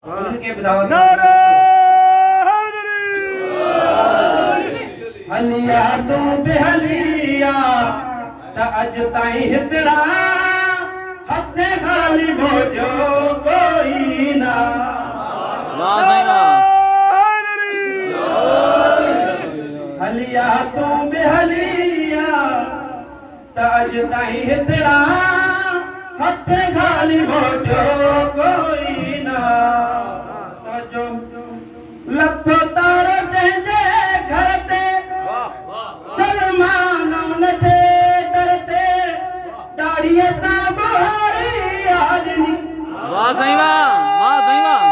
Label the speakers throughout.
Speaker 1: उनके विधान हलिया तू बेहलिया त अज ताई हितड़ा हथे खाली भोजो कोई ना हलिया तू बेहलिया त अज ताई हितड़ा हथे खाली भोजो कोई ना तो जो लखो तारो जंहिंजे घर ते सलमान उनजे दर ते दाढ़ीअ सां बोरी आदमी
Speaker 2: वाह साईं वाह साईं वाह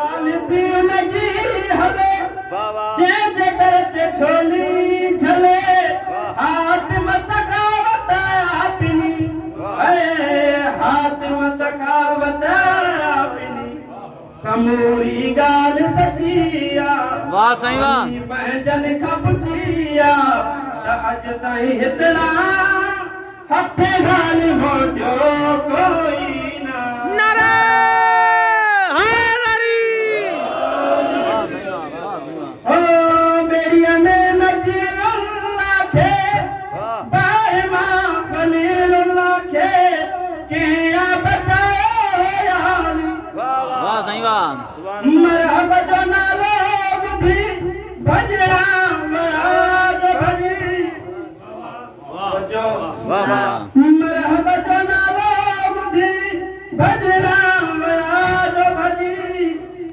Speaker 1: ॻाल्हि थी उनजी हले जंहिंजे दर ते छोली झले हातिम सखावत पिनी हातिम सखावत पिनी समूरी ॻाल्हि सचिया
Speaker 2: वाह साईं वाह
Speaker 1: पंहिंजन खां पुछिया त अॼु ताईं हितड़ा हथे ॻाल्हि मोटियो कोई न
Speaker 2: नारे हैदरी
Speaker 1: ओ बेड़ीअ में नज़ीरुल्लाह खे बाहि मां खलीलुल्लाह खे कीअं बचायो यानी
Speaker 2: वाह साईं वाह
Speaker 1: मरहब जो नालो ॿुधी भॼणा महाराज भॼी मरहब जो नालो ॿुधी भॼणा महाराज भॼी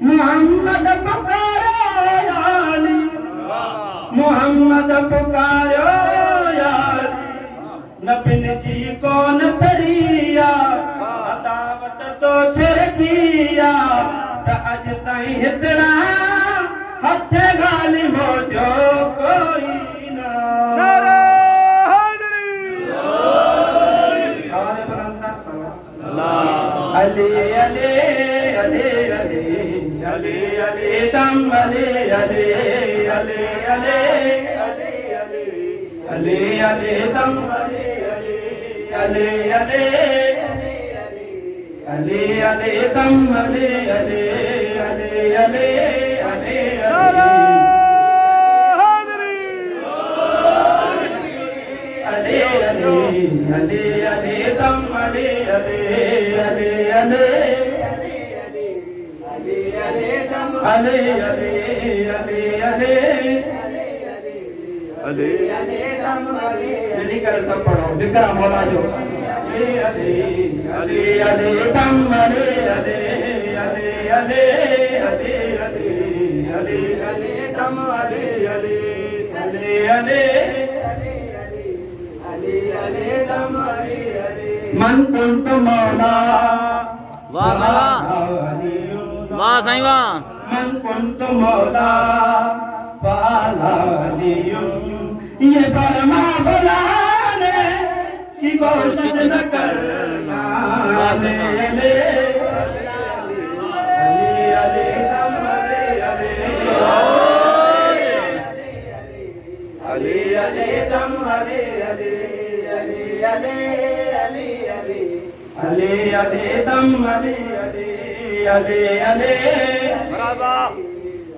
Speaker 1: मोहम्मद पुकारो याली मोहम्मद पुकारो याली नबिन जी कौन सरिया अदावत तो छिड़किया त अॼु ताईं हितड़ा हथे ॻाल्हि मोटियो कोई न हवाले बुलंद सलाम अली अली अली अली अली अली दम अली अली अली अली अली अली दम अली अली अली अली अली दम अली अली अली अली अली अली अली दम अली अली अली अली अली अली अली जल्दी कर सब पढ़ो जिक्र मौला जो अली अली अली दम अली अली अली अली अली अली अली अली दम अली अली अली अली मन कुंत मौला
Speaker 2: वाह साईं वाह साईं वाह
Speaker 1: मन कुंत मौला वाला ये बरमा बुलाने की कोशिश न करना अले अले अले दम अले अले अले अले दम अले अले अले अले अले अले दम अले अले अले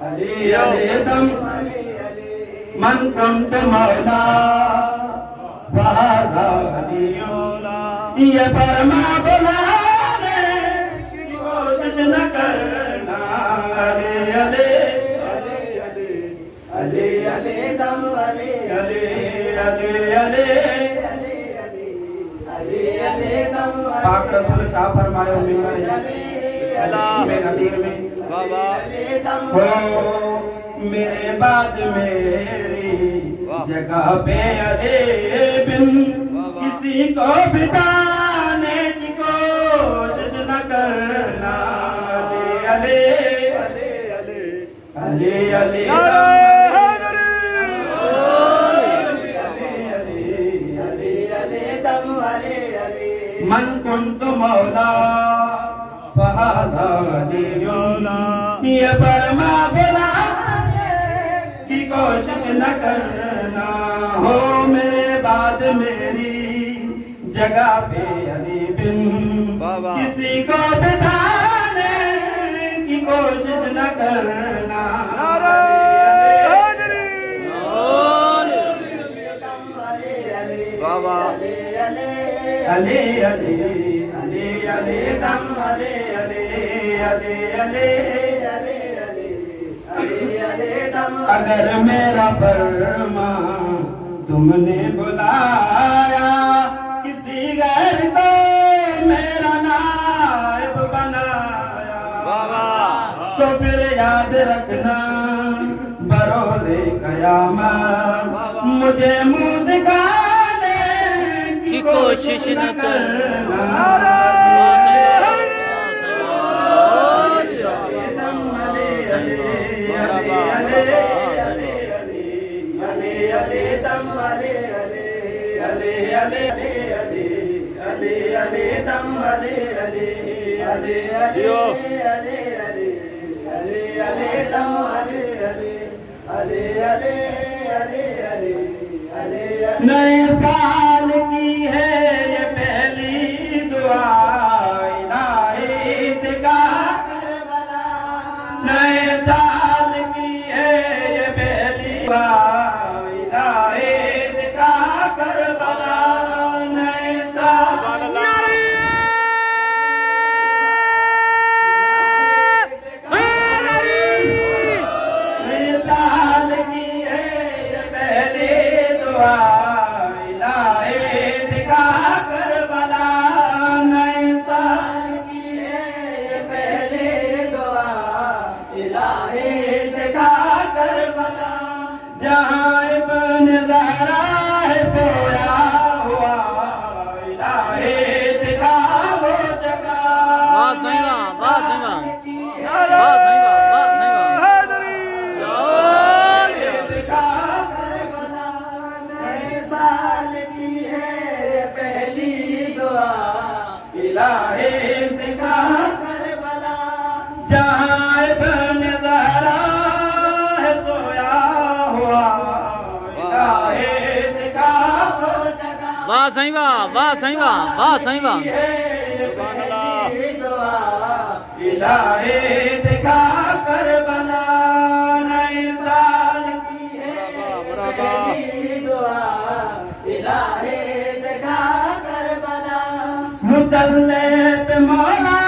Speaker 1: अले अले दम मन कुंत मौला वाला ये परमा बुलाने की कोशिश न करना अले अले अले अले दम अले अले अले अले पाक रसूल शाह फरमायो में नदीर में हो मेरे बाद मेरी जगह पे अले बिन किसी को बिठाने की कोशिश न करना अले अले अले मन कुंत मौला ये परमा बुलाने की कोशिश न करना हो मेरे बाद मेरी जगह पे अली बिन किसी को बिठाने की कोशिश न करना। अले अले अले अले दम अले अले अले अले अले अले अले दम। अगर मेरा फरमान तुमने बुलाया किसी गैर को मेरा नायब बनाया तो फिर याद रखना बरोले कयामत मुझे मुँह दिखाने की कोशिश न करना। नए साल की है ये पहली दुआ इलाही दिखा करबला। नए साल की है ये पहली दुआ इलाही दिखा करबला। नए साल की है ये पहली दुआ इलाही दिखा करबला। नए साल की है ये पहली दुआ इलाही दिखा करबला। जहाँ इब्न ज़हरा है सोया हुआ इलाही दिखा वो जगह।
Speaker 2: वाह सही वाह, वाह सही वाह, वाह सही वाह, वाह सही वाह।
Speaker 1: इलाही दिखा करबला। जहाँ इब्न ज़हरा है सोया हुआ इलाही दिखा वो जगह।
Speaker 2: वाह सही वाह, वाह सही वाह, वाह सही वाह।
Speaker 1: इलाही दिखा करबला। नए साल की है पहली दुआ इलाही दिखा करबला। मुसल्ले पे मौला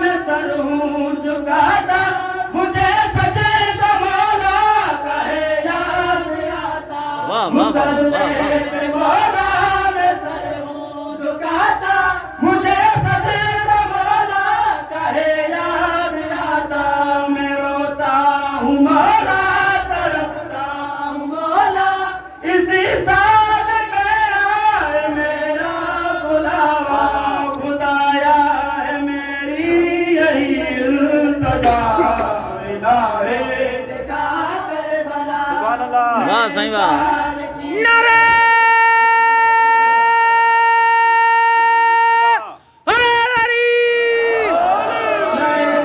Speaker 1: मैं सर हूँ झुकाता मुझे सजदा मौला कहे याद आता। मुसल्ले पे मौला मैं सर हूँ झुकाता मुझे सजदा मौला कहे याद आता। मैं रोता हूँ मौला तड़पता हूँ मौला इसी साल में आए मेरा बुलावा। खुदाया है मेरी यही इल्तिजा इलाही दिखा करबला।
Speaker 2: वाह सही वाह।
Speaker 1: नए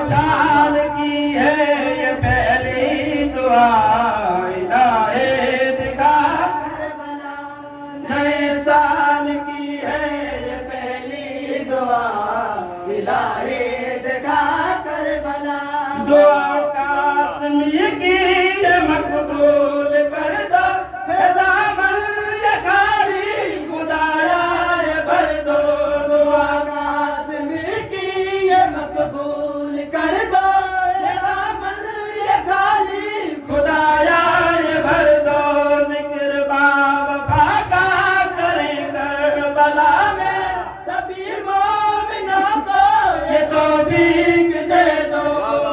Speaker 1: साल की है ये पहली दुआ इलाही दिखा करबला। नए साल की है ये पहली दुआ इलाही दिखा करबला। दुआ कास्मी की ये मकबूल कर दो है दामन ये खाली खुदाया ये भर दो। दुआ कास्मी की ये मकबूल कर दो है दामन ये खाली खुदाया ये भर दो। जिक्र बाबा का करें करबला में सभी मोमिनों को ये तौफीक दे दो।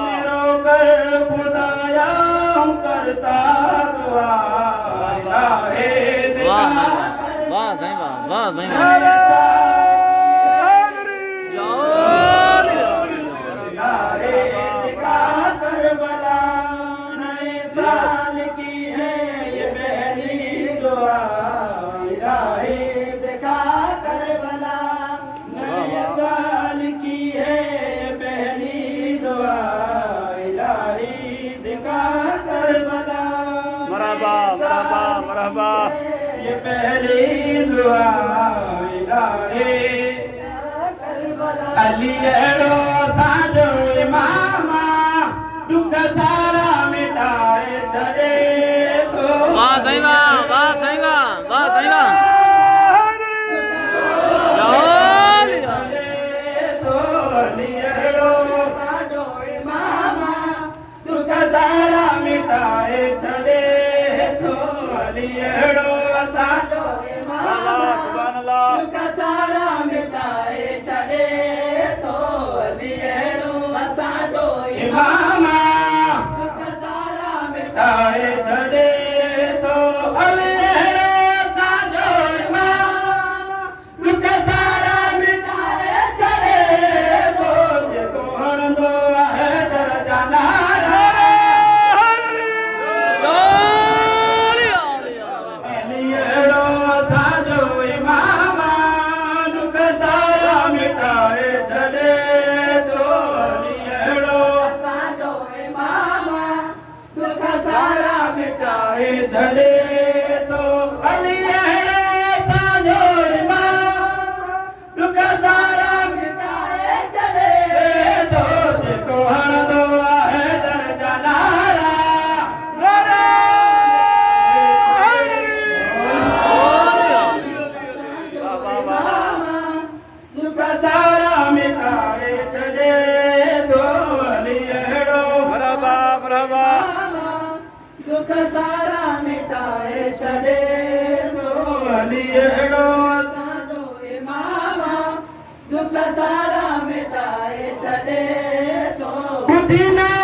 Speaker 1: मेरो कर खुदाया हूँ करता दुआ इलाही दिखा करबला।
Speaker 2: वाह सही वाह, वाह सही वाह।
Speaker 1: इलाही दिखा करबला। नए साल की है ये पहली दुआ इलाही दिखा करबला। नए साल की है ये पहली दुआ इलाही दिखा करबला।
Speaker 2: मरहबा मरहबा मरहबा।
Speaker 1: ये पहली दुआ इलाही अलीअड़ो असांजो इमाम दुख सारा मिटाए छॾे थो
Speaker 2: वाह साईं वाह वाह साईं वाह वाह साईं वाह
Speaker 1: अलीअड़ो असांजो इमाम दुख सारा मिटाए छॾे थो अलीअड़ो असांजो इमाम दुख सारा मिटाए छॾे थो अलीअड़ो असांजो इमाम दुख सारा मिटाए छॾे थो अलीअड़ो असांजो इमाम दुख सारा मिटाए छॾे थो जेको हणंदो आहे दर जा नारा अलीअड़ो असांजो इमाम दुख सारा मिटाए छॾे थो अलीअड़ो असांजो इमाम दुख सारा मिटाए छॾे थो अलीअड़ो असांजो इमाम दुख सारा मिटाए छॾे थो जेको हणंदो आहे दर जा नारा दुख सारा मिटाए छॾे थो अलीअड़ो दुख सारा मिटाए छॾे थो अलीअड़ो असांजो इमाम दुख सारा मिटाए छॾे थो ॿुधी न